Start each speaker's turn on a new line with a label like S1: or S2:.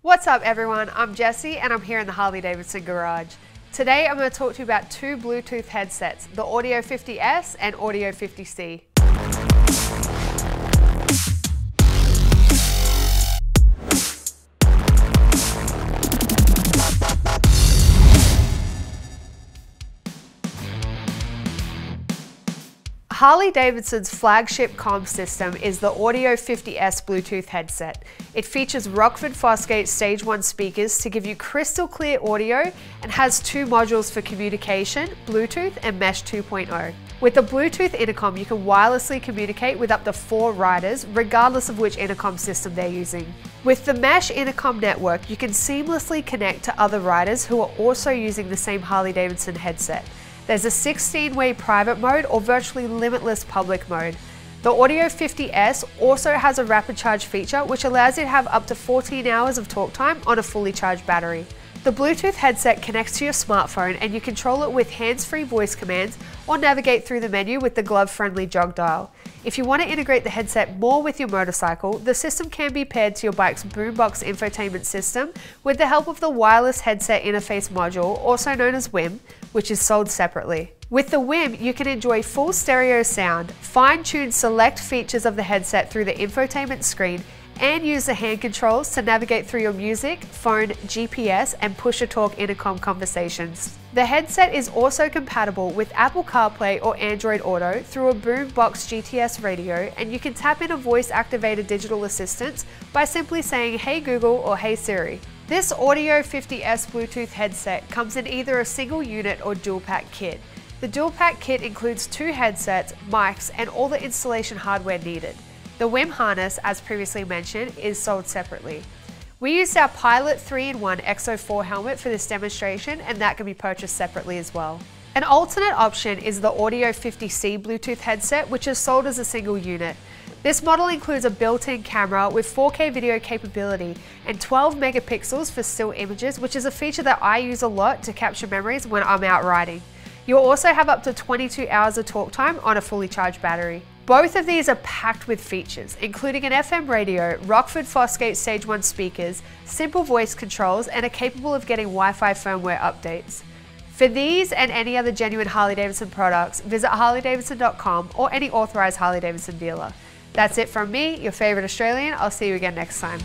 S1: What's up everyone, I'm Jessie and I'm here in the Harley-Davidson garage. Today I'm going to talk to you about two Bluetooth headsets, the Audio 50S and Audio 50C. Harley-Davidson's flagship comm system is the Audio 50S Bluetooth headset. It features Rockford Fosgate Stage 1 speakers to give you crystal clear audio and has two modules for communication, Bluetooth and Mesh 2.0. With the Bluetooth intercom, you can wirelessly communicate with up to 4 riders, regardless of which intercom system they're using. With the Mesh intercom network, you can seamlessly connect to other riders who are also using the same Harley-Davidson headset. There's a 16-way private mode or virtually limitless public mode. The Audio 50S also has a rapid charge feature which allows you to have up to 14 hours of talk time on a fully charged battery. The Bluetooth headset connects to your smartphone and you control it with hands-free voice commands or navigate through the menu with the glove-friendly jog dial. If you want to integrate the headset more with your motorcycle, the system can be paired to your bike's boombox infotainment system with the help of the wireless headset interface module, also known as WHIM, which is sold separately. With the WHIM, you can enjoy full stereo sound, fine-tune select features of the headset through the infotainment screen, and use the hand controls to navigate through your music, phone, GPS, and push-to-talk intercom conversations. The headset is also compatible with Apple CarPlay or Android Auto through a boombox GTS Radio, and you can tap in a voice-activated digital assistant by simply saying "Hey Google" or "Hey Siri." This Audio 50S Bluetooth headset comes in either a single unit or dual pack kit. The dual pack kit includes 2 headsets, mics, and all the installation hardware needed. The WHIM harness, as previously mentioned, is sold separately. We used our Pilot 3-in-1 XO4 helmet for this demonstration, and that can be purchased separately as well. An alternate option is the Audio 50C Bluetooth headset, which is sold as a single unit. This model includes a built-in camera with 4K video capability and 12 megapixels for still images, which is a feature that I use a lot to capture memories when I'm out riding. You'll also have up to 22 hours of talk time on a fully charged battery. Both of these are packed with features, including an FM radio, Rockford Fosgate Stage 1 speakers, simple voice controls, and are capable of getting Wi-Fi firmware updates. For these and any other genuine Harley-Davidson products, visit harleydavidson.com or any authorized Harley-Davidson dealer. That's it from me, your favorite Australian. I'll see you again next time.